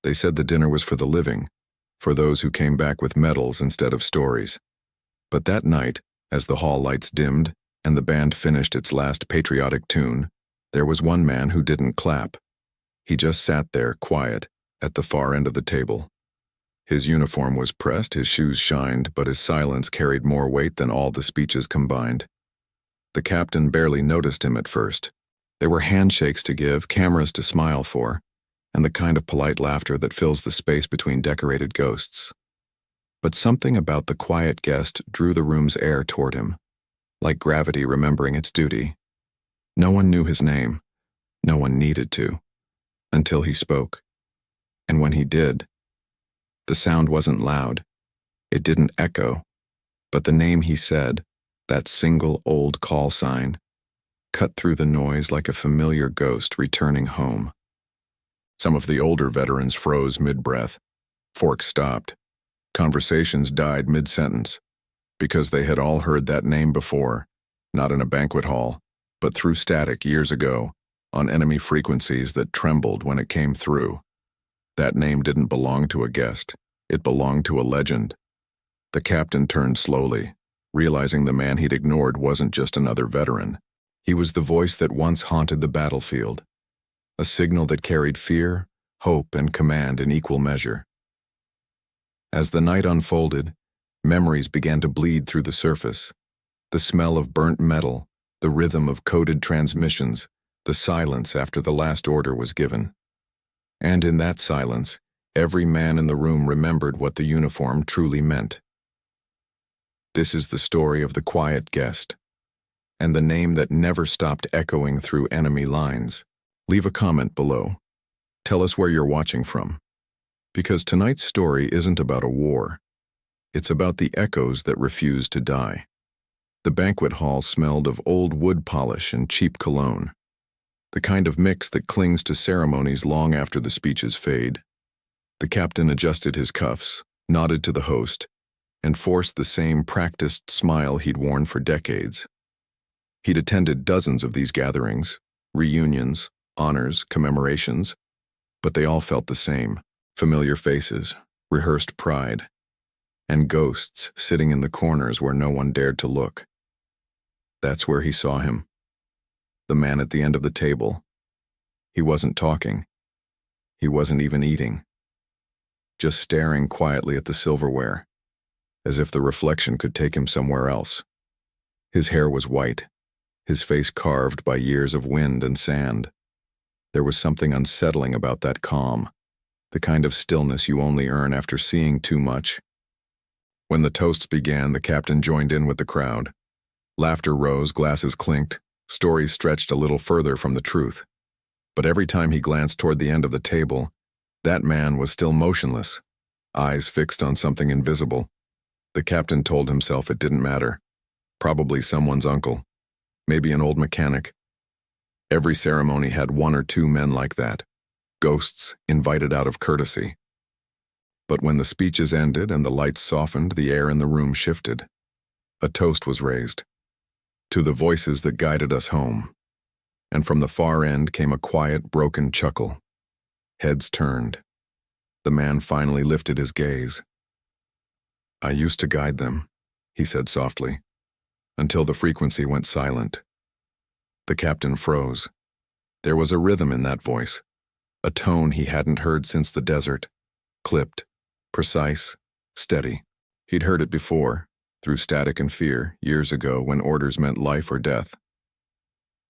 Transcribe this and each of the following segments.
They said the dinner was for the living, for those who came back with medals instead of stories. But that night, as the hall lights dimmed and the band finished its last patriotic tune, there was one man who didn't clap. He just sat there, quiet, at the far end of the table. His uniform was pressed, his shoes shined, but his silence carried more weight than all the speeches combined. The captain barely noticed him at first. There were handshakes to give, cameras to smile for, and the kind of polite laughter that fills the space between decorated ghosts. But something about the quiet guest drew the room's air toward him, like gravity remembering its duty. No one knew his name. No one needed to, until he spoke. And when he did, the sound wasn't loud. It didn't echo, but the name he said, that single old call sign, cut through the noise like a familiar ghost returning home. Some of the older veterans froze mid-breath. Forks stopped. Conversations died mid-sentence, because they had all heard that name before, not in a banquet hall, but through static years ago, on enemy frequencies that trembled when it came through. That name didn't belong to a guest. It belonged to a legend. The captain turned slowly, realizing the man he'd ignored wasn't just another veteran. He was the voice that once haunted the battlefield, a signal that carried fear, hope, and command in equal measure. As the night unfolded, memories began to bleed through the surface. The smell of burnt metal, the rhythm of coded transmissions, the silence after the last order was given. And in that silence, every man in the room remembered what the uniform truly meant. This is the story of the quiet guest, and the name that never stopped echoing through enemy lines. Leave a comment below. Tell us where you're watching from. Because tonight's story isn't about a war. It's about the echoes that refuse to die. The banquet hall smelled of old wood polish and cheap cologne, the kind of mix that clings to ceremonies long after the speeches fade. The captain adjusted his cuffs, nodded to the host, and forced the same practiced smile he'd worn for decades. He'd attended dozens of these gatherings, reunions, honors, commemorations, but they all felt the same: familiar faces, rehearsed pride, and ghosts sitting in the corners where no one dared to look. That's where he saw him. The man at the end of the table. He wasn't talking. He wasn't even eating. Just staring quietly at the silverware, as if the reflection could take him somewhere else. His hair was white, his face carved by years of wind and sand. There was something unsettling about that calm, the kind of stillness you only earn after seeing too much. When the toasts began, the captain joined in with the crowd. Laughter rose, glasses clinked, stories stretched a little further from the truth. But every time he glanced toward the end of the table, that man was still motionless, eyes fixed on something invisible. The captain told himself it didn't matter. Probably someone's uncle, maybe an old mechanic. Every ceremony had one or two men like that, ghosts invited out of courtesy. But when the speeches ended and the lights softened, the air in the room shifted. A toast was raised, to the voices that guided us home. And from the far end came a quiet, broken chuckle. Heads turned. The man finally lifted his gaze. "I used to guide them," he said softly, until the frequency went silent. The captain froze. There was a rhythm in that voice, a tone he hadn't heard since the desert, clipped, precise, steady. He'd heard it before, through static and fear, years ago when orders meant life or death.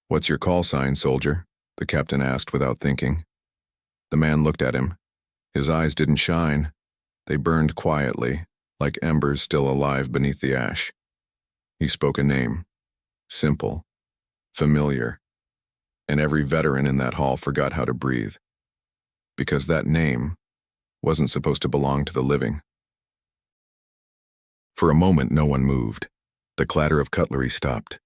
"What's your call sign, soldier?" the captain asked without thinking. The man looked at him. His eyes didn't shine. They burned quietly, like embers still alive beneath the ash. He spoke a name, simple, familiar, and every veteran in that hall forgot how to breathe. Because that name wasn't supposed to belong to the living. For a moment, no one moved. The clatter of cutlery stopped.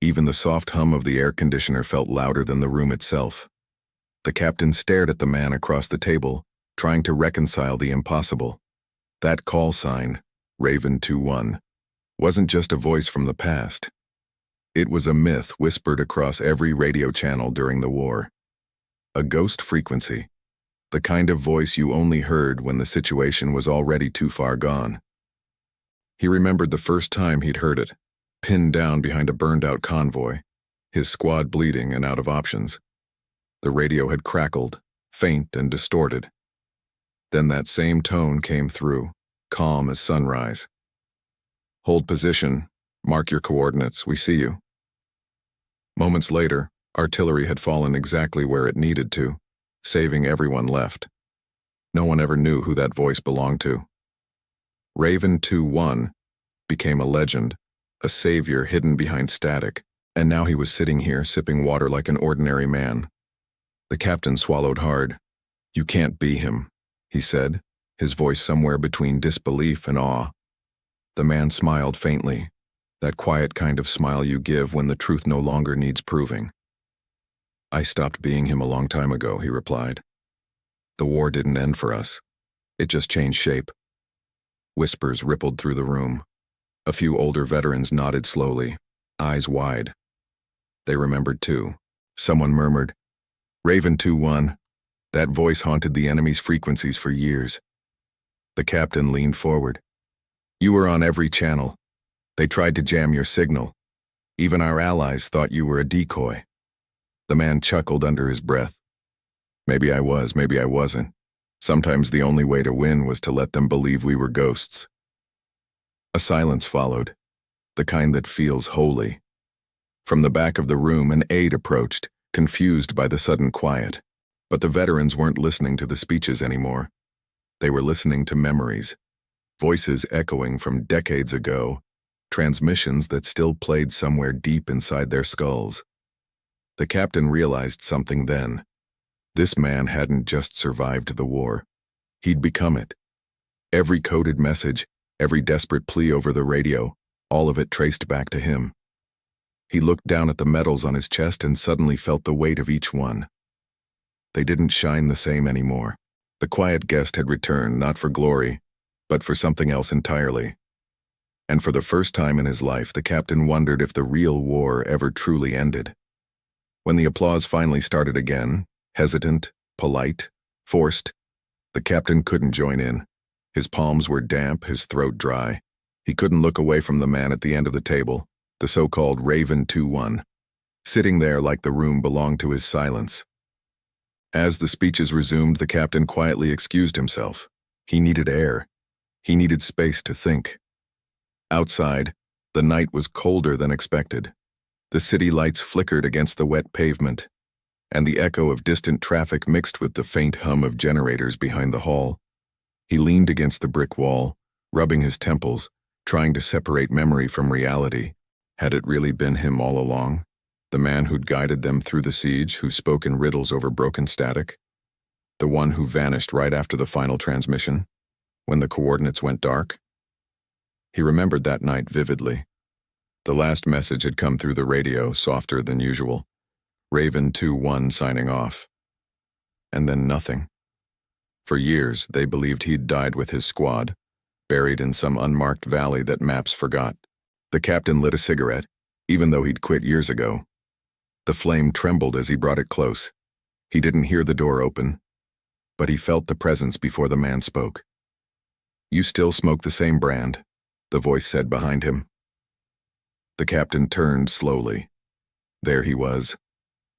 Even the soft hum of the air conditioner felt louder than the room itself. The captain stared at the man across the table, trying to reconcile the impossible. That call sign, Raven 2-1, wasn't just a voice from the past. It was a myth whispered across every radio channel during the war. A ghost frequency, The kind of voice you only heard when the situation was already too far gone. He remembered the first time he'd heard it, pinned down behind a burned-out convoy, his squad bleeding and out of options. The radio had crackled, faint and distorted. Then that same tone came through, calm as sunrise. "Hold position. Mark your coordinates. We see you." Moments later, artillery had fallen exactly where it needed to, saving everyone left. No one ever knew who that voice belonged to. Raven 2-1 became a legend, a savior hidden behind static, and now he was sitting here sipping water like an ordinary man. The captain swallowed hard. "You can't be him," he said, his voice somewhere between disbelief and awe. The man smiled faintly, that quiet kind of smile you give when the truth no longer needs proving. "I stopped being him a long time ago," he replied. "The war didn't end for us. It just changed shape." Whispers rippled through the room. A few older veterans nodded slowly, eyes wide. They remembered too. Someone murmured, "Raven 2-1. That voice haunted the enemy's frequencies for years." The captain leaned forward. "You were on every channel. They tried to jam your signal. Even our allies thought you were a decoy." The man chuckled under his breath. "Maybe I was, maybe I wasn't. Sometimes the only way to win was to let them believe we were ghosts." A silence followed, the kind that feels holy. From the back of the room, an aide approached, confused by the sudden quiet. But the veterans weren't listening to the speeches anymore. They were listening to memories, voices echoing from decades ago, transmissions that still played somewhere deep inside their skulls. The captain realized something then. This man hadn't just survived the war. He'd become it. Every coded message, every desperate plea over the radio, all of it traced back to him. He looked down at the medals on his chest and suddenly felt the weight of each one. They didn't shine the same anymore. The quiet guest had returned not for glory, but for something else entirely. And for the first time in his life, the captain wondered if the real war ever truly ended. When the applause finally started again, hesitant, polite, forced, the captain couldn't join in. His palms were damp, his throat dry. He couldn't look away from the man at the end of the table, the so-called Raven 2-1, sitting there like the room belonged to his silence. As the speeches resumed, the captain quietly excused himself. He needed air. He needed space to think. Outside, the night was colder than expected. The city lights flickered against the wet pavement, and the echo of distant traffic mixed with the faint hum of generators behind the hall. He leaned against the brick wall, rubbing his temples, trying to separate memory from reality. Had it really been him all along? The man who'd guided them through the siege, who spoke in riddles over broken static? The one who vanished right after the final transmission, when the coordinates went dark? He remembered that night vividly. The last message had come through the radio, softer than usual. Raven 2-1 signing off. And then nothing. For years, they believed he'd died with his squad, buried in some unmarked valley that maps forgot. The captain lit a cigarette, even though he'd quit years ago. The flame trembled as he brought it close. He didn't hear the door open, but he felt the presence before the man spoke. "You still smoke the same brand," the voice said behind him. The captain turned slowly. There he was,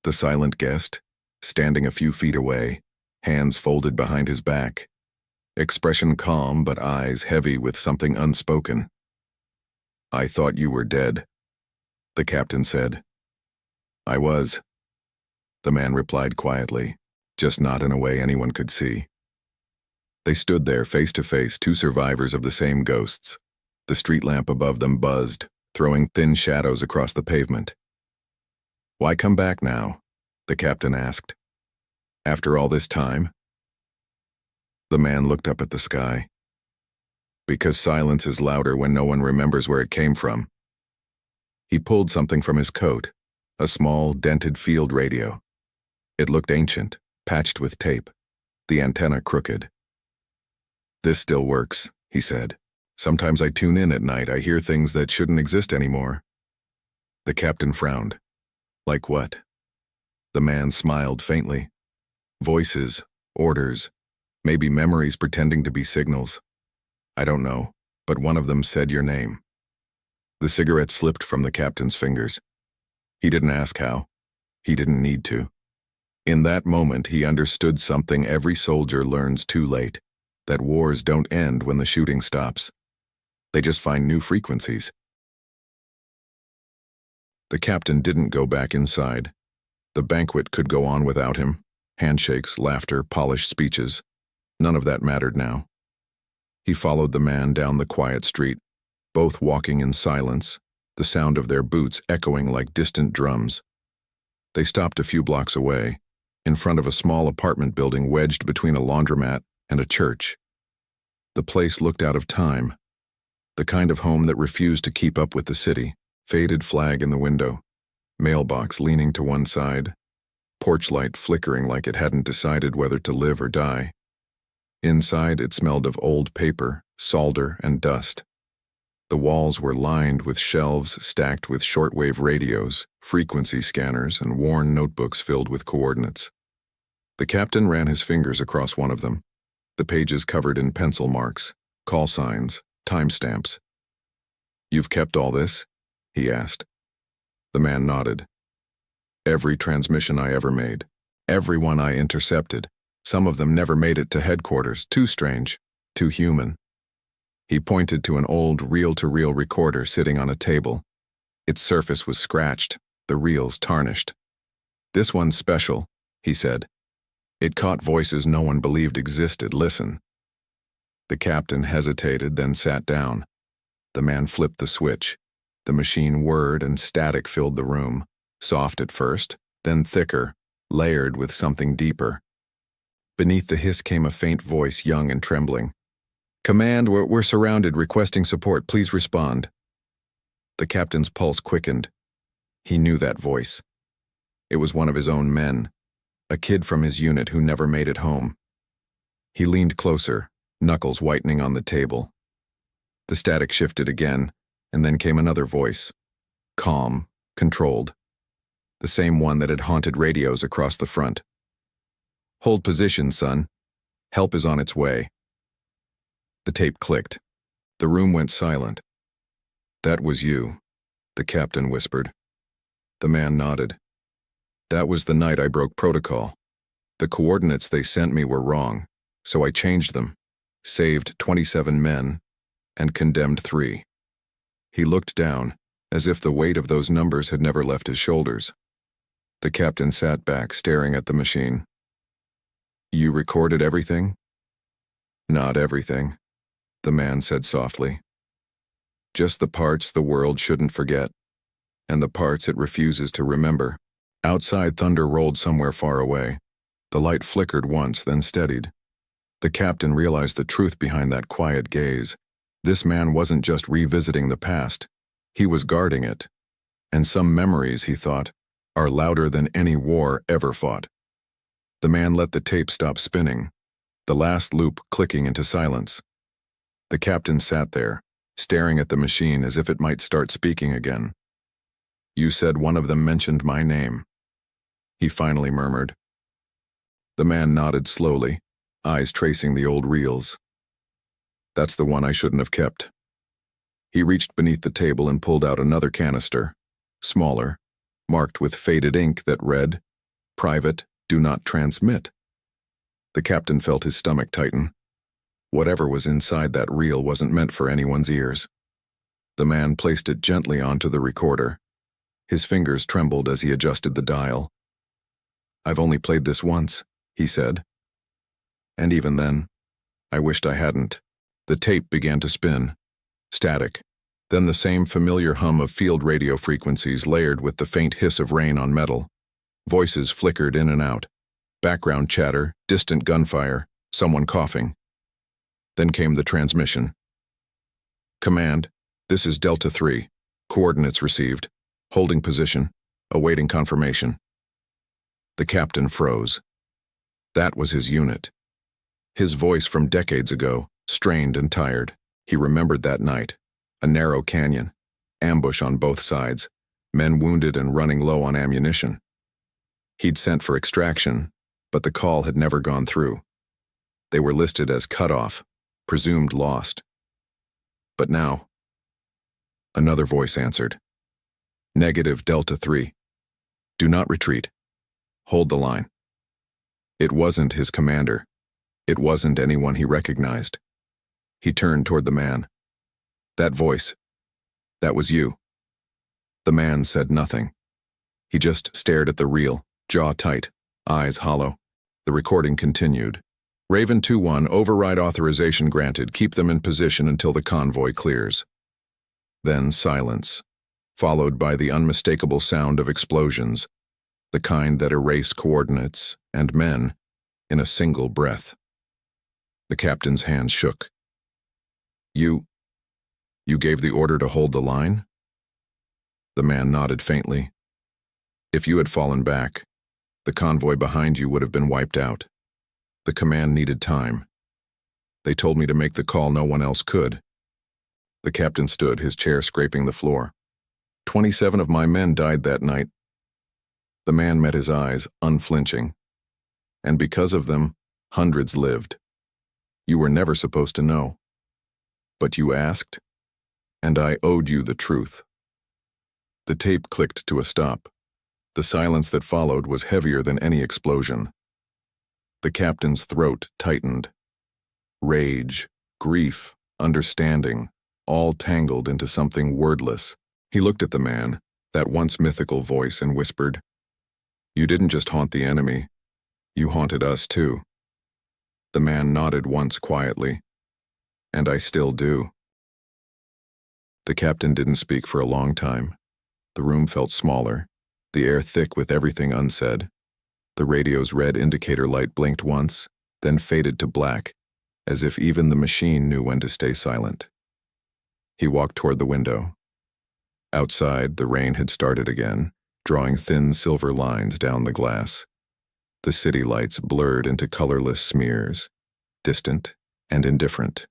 the silent guest, standing a few feet away, hands folded behind his back, expression calm but eyes heavy with something unspoken. "I thought you were dead," the captain said. "I was," the man replied quietly, just not in a way anyone could see. They stood there face to face, two survivors of the same ghosts. The street lamp above them buzzed, throwing thin shadows across the pavement. "Why come back now?" the captain asked. "After all this time?" The man looked up at the sky. "Because silence is louder when no one remembers where it came from." He pulled something from his coat, a small, dented field radio. It looked ancient, patched with tape, the antenna crooked. "This still works," he said. "Sometimes I tune in at night. I hear things that shouldn't exist anymore." The captain frowned. "Like what?" The man smiled faintly. "Voices, orders, maybe memories pretending to be signals. I don't know, but one of them said your name. The cigarette slipped from the captain's fingers. He didn't ask how. He didn't need to. In that moment, he understood something every soldier learns too late, that wars don't end when the shooting stops. They just find new frequencies. The captain didn't go back inside. The banquet could go on without him. Handshakes, laughter, polished speeches. None of that mattered now. He followed the man down the quiet street, both walking in silence, the sound of their boots echoing like distant drums. They stopped a few blocks away, in front of a small apartment building wedged between a laundromat and a church. The place looked out of time, the kind of home that refused to keep up with the city. Faded flag in the window, mailbox leaning to one side, porch light flickering like it hadn't decided whether to live or die. Inside, it smelled of old paper, solder, and dust. The walls were lined with shelves stacked with shortwave radios, frequency scanners, and worn notebooks filled with coordinates. The captain ran his fingers across one of them, the pages covered in pencil marks, call signs, timestamps. "You've kept all this?" he asked. The man nodded. "Every transmission I ever made, every one I intercepted. Some of them never made it to headquarters, too strange, too human." He pointed to an old reel-to-reel recorder sitting on a table. Its surface was scratched, the reels tarnished. "This one's special," he said. "It caught voices no one believed existed. Listen." The captain hesitated, then sat down. The man flipped the switch. The machine whirred and static filled the room, soft at first, then thicker, layered with something deeper. Beneath the hiss came a faint voice, young and trembling. "Command, we're surrounded, requesting support. Please respond." The captain's pulse quickened. He knew that voice. It was one of his own men, a kid from his unit who never made it home. He leaned closer, knuckles whitening on the table. The static shifted again, and then came another voice, calm, controlled, the same one that had haunted radios across the front. "Hold position, son. Help is on its way." The tape clicked. The room went silent. "That was you," the captain whispered. The man nodded. "That was the night I broke protocol. The coordinates they sent me were wrong, so I changed them, saved 27 men, and condemned 3. He looked down, as if the weight of those numbers had never left his shoulders. The captain sat back, staring at the machine. "You recorded everything?" "Not everything," the man said softly. "Just the parts the world shouldn't forget, and the parts it refuses to remember." Outside, thunder rolled somewhere far away. The light flickered once, then steadied. The captain realized the truth behind that quiet gaze. This man wasn't just revisiting the past. He was guarding it. And some memories, he thought, are louder than any war ever fought. The man let the tape stop spinning, the last loop clicking into silence. The captain sat there, staring at the machine as if it might start speaking again. "You said one of them mentioned my name," he finally murmured. The man nodded slowly, eyes tracing the old reels. "That's the one I shouldn't have kept." He reached beneath the table and pulled out another canister, smaller, marked with faded ink that read, "Private, do not transmit." The captain felt his stomach tighten. Whatever was inside that reel wasn't meant for anyone's ears. The man placed it gently onto the recorder. His fingers trembled as he adjusted the dial. "I've only played this once," he said. "And even then, I wished I hadn't." The tape began to spin. Static. Then the same familiar hum of field radio frequencies layered with the faint hiss of rain on metal. Voices flickered in and out. Background chatter, distant gunfire, someone coughing. Then came the transmission. "Command, this is Delta 3. Coordinates received. Holding position. Awaiting confirmation." The captain froze. That was his unit. His voice from decades ago, strained and tired. He remembered that night. A narrow canyon. Ambush on both sides. Men wounded and running low on ammunition. He'd sent for extraction, but the call had never gone through. They were listed as cut off, presumed lost. But now, another voice answered. Negative Delta 3. Do not retreat. Hold the line. It wasn't his commander. It wasn't anyone he recognized. He turned toward the man. That voice. That was you. The man said nothing. He just stared at the reel, jaw tight, eyes hollow. The recording continued. Raven 2-1, override authorization granted. Keep them in position until the convoy clears. Then silence, followed by the unmistakable sound of explosions, the kind that erase coordinates and men in a single breath. The captain's hands shook. You gave the order to hold the line? The man nodded faintly. If you had fallen back, the convoy behind you would have been wiped out. The command needed time. They told me to make the call no one else could. The captain stood, his chair scraping the floor. 27 of my men died that night. The man met his eyes, unflinching. And because of them, hundreds lived. You were never supposed to know. But you asked, and I owed you the truth. The tape clicked to a stop. The silence that followed was heavier than any explosion. The captain's throat tightened. Rage, grief, understanding, all tangled into something wordless. He looked at the man, that once mythical voice, and whispered, You didn't just haunt the enemy. You haunted us too. The man nodded once quietly. And I still do. The captain didn't speak for a long time. The room felt smaller, the air thick with everything unsaid. The radio's red indicator light blinked once, then faded to black, as if even the machine knew when to stay silent. He walked toward the window. Outside, the rain had started again, drawing thin silver lines down the glass. The city lights blurred into colorless smears, distant and indifferent.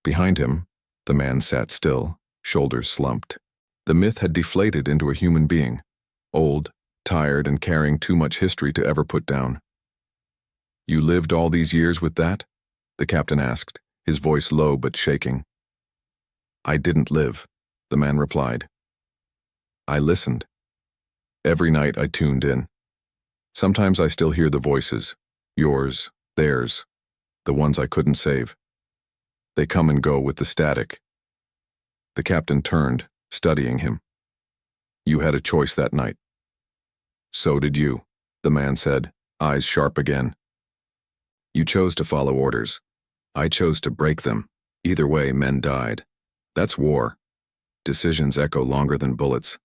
Behind him, the man sat still, shoulders slumped. The myth had deflated into a human being, old, tired, and carrying too much history to ever put down. You lived all these years with that? The captain asked, his voice low but shaking. I didn't live, the man replied. I listened. Every night I tuned in. Sometimes I still hear the voices, yours, theirs, the ones I couldn't save. They come and go with the static. The captain turned, studying him. You had a choice that night. So did you, the man said, eyes sharp again. You chose to follow orders. I chose to break them. Either way, men died. That's war. Decisions echo longer than bullets.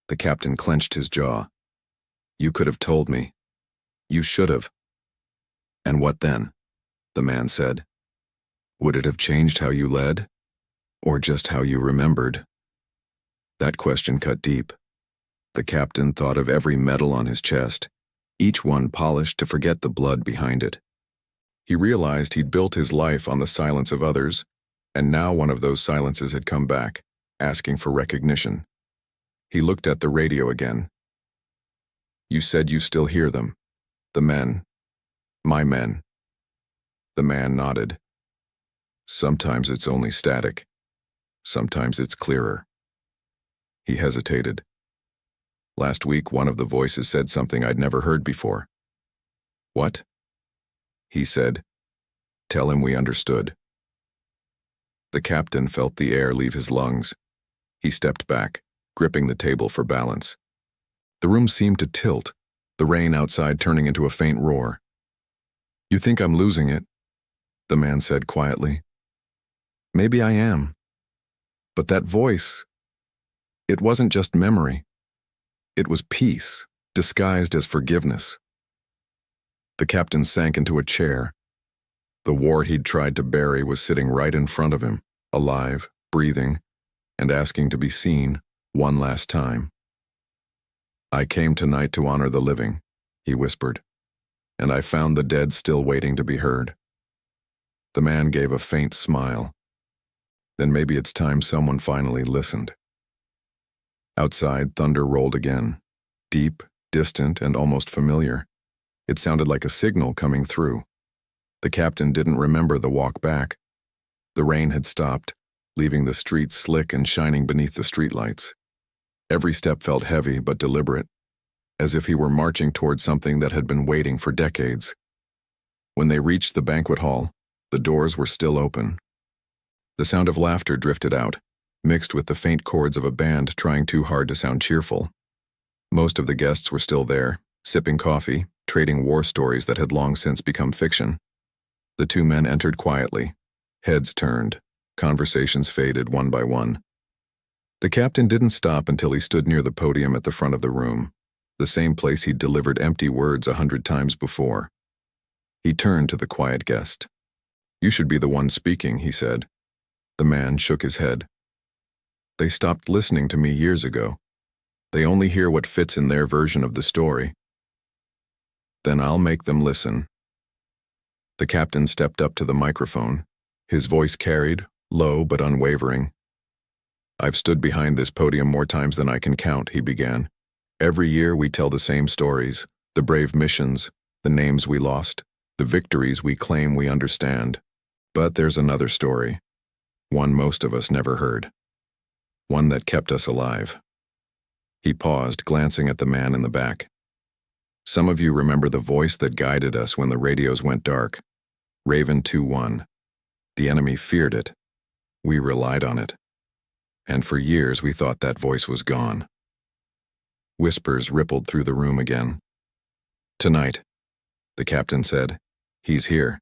The captain clenched his jaw. You could have told me. You should have. And what then? The man said. Would it have changed how you led? Or just how you remembered? That question cut deep. The captain thought of every medal on his chest, each one polished to forget the blood behind it. He realized he'd built his life on the silence of others, and now one of those silences had come back, asking for recognition. He looked at the radio again. You said you still hear them. The men. My men. The man nodded. Sometimes it's only static. Sometimes it's clearer. He hesitated. Last week, one of the voices said something I'd never heard before. What? He said, Tell him we understood. The captain felt the air leave his lungs. He stepped back, gripping the table for balance. The room seemed to tilt, the rain outside turning into a faint roar. You think I'm losing it? The man said quietly. Maybe I am. But that voice, it wasn't just memory. It was peace, disguised as forgiveness. The captain sank into a chair. The war he'd tried to bury was sitting right in front of him, alive, breathing, and asking to be seen one last time. I came tonight to honor the living, he whispered, and I found the dead still waiting to be heard. The man gave a faint smile. Then maybe it's time someone finally listened. Outside, thunder rolled again, deep, distant, and almost familiar. It sounded like a signal coming through. The captain didn't remember the walk back. The rain had stopped, leaving the streets slick and shining beneath the streetlights. Every step felt heavy but deliberate, as if he were marching toward something that had been waiting for decades. When they reached the banquet hall, the doors were still open. The sound of laughter drifted out, mixed with the faint chords of a band trying too hard to sound cheerful. Most of the guests were still there, sipping coffee, trading war stories that had long since become fiction. The two men entered quietly. Heads turned. Conversations faded one by one. The captain didn't stop until he stood near the podium at the front of the room, the same place he'd delivered empty words 100 times before. He turned to the quiet guest. "You should be the one speaking," he said. The man shook his head. "They stopped listening to me years ago. They only hear what fits in their version of the story." "Then I'll make them listen." The captain stepped up to the microphone. His voice carried, low but unwavering. "I've stood behind this podium more times than I can count," he began. "Every year we tell the same stories, the brave missions, the names we lost, the victories we claim we understand. But there's another story, one most of us never heard, one that kept us alive." He paused, glancing at the man in the back. "Some of you remember the voice that guided us when the radios went dark. Raven 2-1. The enemy feared it. We relied on it. And for years we thought that voice was gone." Whispers rippled through the room again. "Tonight," the captain said, "he's here.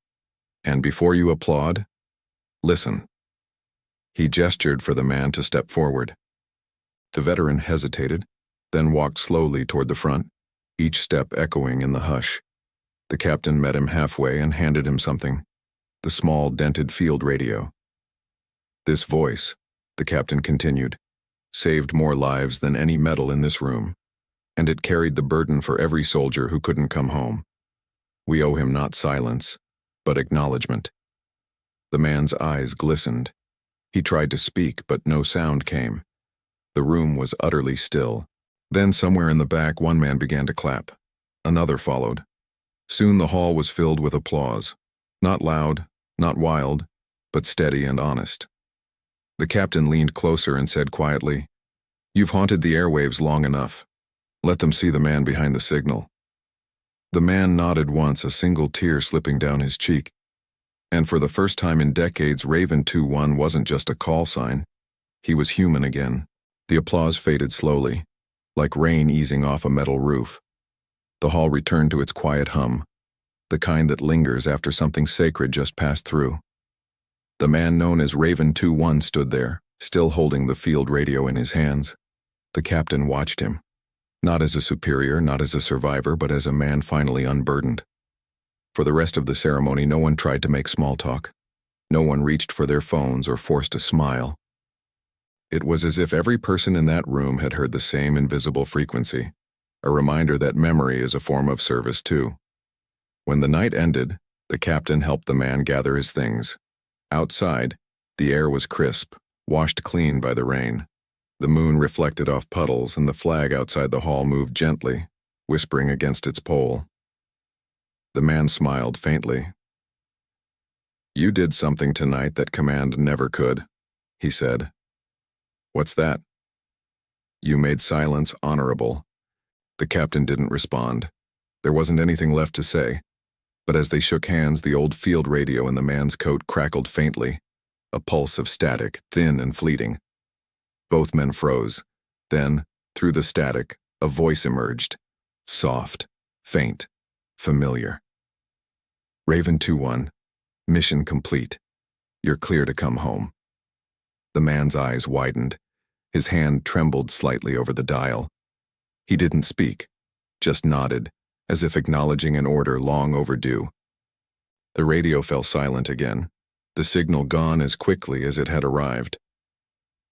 And before you applaud, listen." He gestured for the man to step forward. The veteran hesitated, then walked slowly toward the front, each step echoing in the hush. The captain met him halfway and handed him something, the small dented field radio. "This voice," the captain continued, "saved more lives than any medal in this room, and it carried the burden for every soldier who couldn't come home. We owe him not silence, but acknowledgement." The man's eyes glistened. He tried to speak, but no sound came. The room was utterly still. Then somewhere in the back, one man began to clap. Another followed. Soon the hall was filled with applause. Not loud, not wild, but steady and honest. The captain leaned closer and said quietly, "You've haunted the airwaves long enough. Let them see the man behind the signal." The man nodded once, a single tear slipping down his cheek. And for the first time in decades, Raven 2-1 wasn't just a call sign. He was human again. The applause faded slowly, like rain easing off a metal roof. The hall returned to its quiet hum, the kind that lingers after something sacred just passed through. The man known as Raven 2-1 stood there, still holding the field radio in his hands. The captain watched him, not as a superior, not as a survivor, but as a man finally unburdened. For the rest of the ceremony, no one tried to make small talk. No one reached for their phones or forced a smile. It was as if every person in that room had heard the same invisible frequency, a reminder that memory is a form of service too. When the night ended, the captain helped the man gather his things. Outside, the air was crisp, washed clean by the rain. The moon reflected off puddles, and the flag outside the hall moved gently, whispering against its pole. The man smiled faintly. "You did something tonight that command never could," he said. "What's that?" "You made silence honorable." The captain didn't respond. There wasn't anything left to say. But as they shook hands, the old field radio in the man's coat crackled faintly, a pulse of static, thin and fleeting. Both men froze. Then, through the static, a voice emerged. Soft, faint, familiar. "Raven 2-1, mission complete. You're clear to come home." The man's eyes widened. His hand trembled slightly over the dial. He didn't speak, just nodded, as if acknowledging an order long overdue. The radio fell silent again, the signal gone as quickly as it had arrived.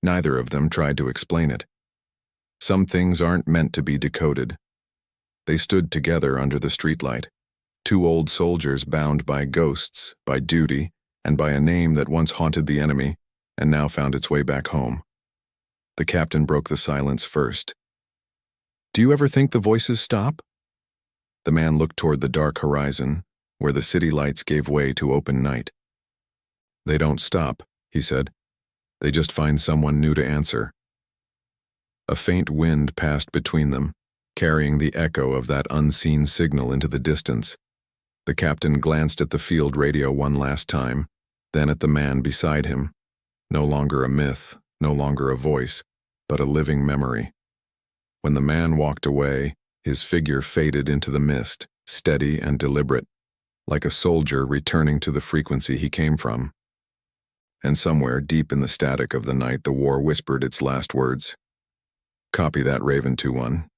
Neither of them tried to explain it. Some things aren't meant to be decoded. They stood together under the streetlight, two old soldiers bound by ghosts, by duty, and by a name that once haunted the enemy and now found its way back home. The captain broke the silence first. "Do you ever think the voices stop?" The man looked toward the dark horizon, where the city lights gave way to open night. "They don't stop," he said. "They just find someone new to answer." A faint wind passed between them, carrying the echo of that unseen signal into the distance. The captain glanced at the field radio one last time, then at the man beside him. No longer a myth, no longer a voice, but a living memory. When the man walked away, his figure faded into the mist, steady and deliberate, like a soldier returning to the frequency he came from. And somewhere deep in the static of the night, the war whispered its last words. "Copy that, Raven 2-1.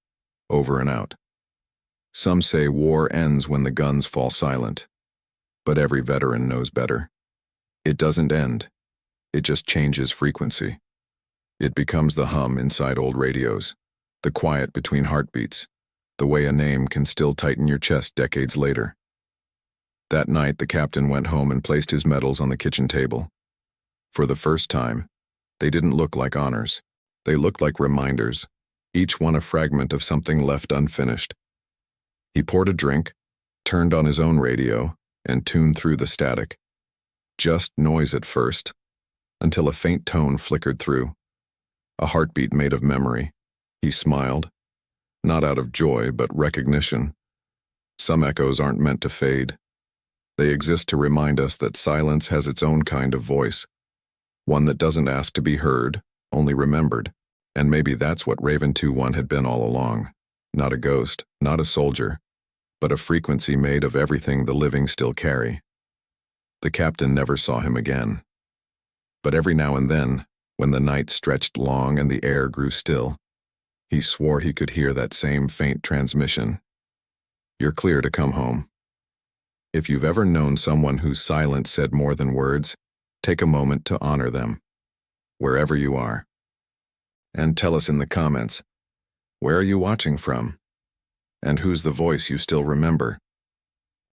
Over and out." Some say war ends when the guns fall silent, but every veteran knows better. It doesn't end. It just changes frequency. It becomes the hum inside old radios, the quiet between heartbeats, the way a name can still tighten your chest decades later. That night, the captain went home and placed his medals on the kitchen table. For the first time, they didn't look like honors. They looked like reminders, each one a fragment of something left unfinished. He poured a drink, turned on his own radio, and tuned through the static. Just noise at first, until a faint tone flickered through. A heartbeat made of memory. He smiled, not out of joy, but recognition. Some echoes aren't meant to fade. They exist to remind us that silence has its own kind of voice, one that doesn't ask to be heard, only remembered. And maybe that's what Raven 2-1 had been all along. Not a ghost, not a soldier, but a frequency made of everything the living still carry. The captain never saw him again. But every now and then, when the night stretched long and the air grew still, he swore he could hear that same faint transmission. "You're clear to come home." If you've ever known someone whose silence said more than words, take a moment to honor them, wherever you are. And tell us in the comments, where are you watching from? And who's the voice you still remember?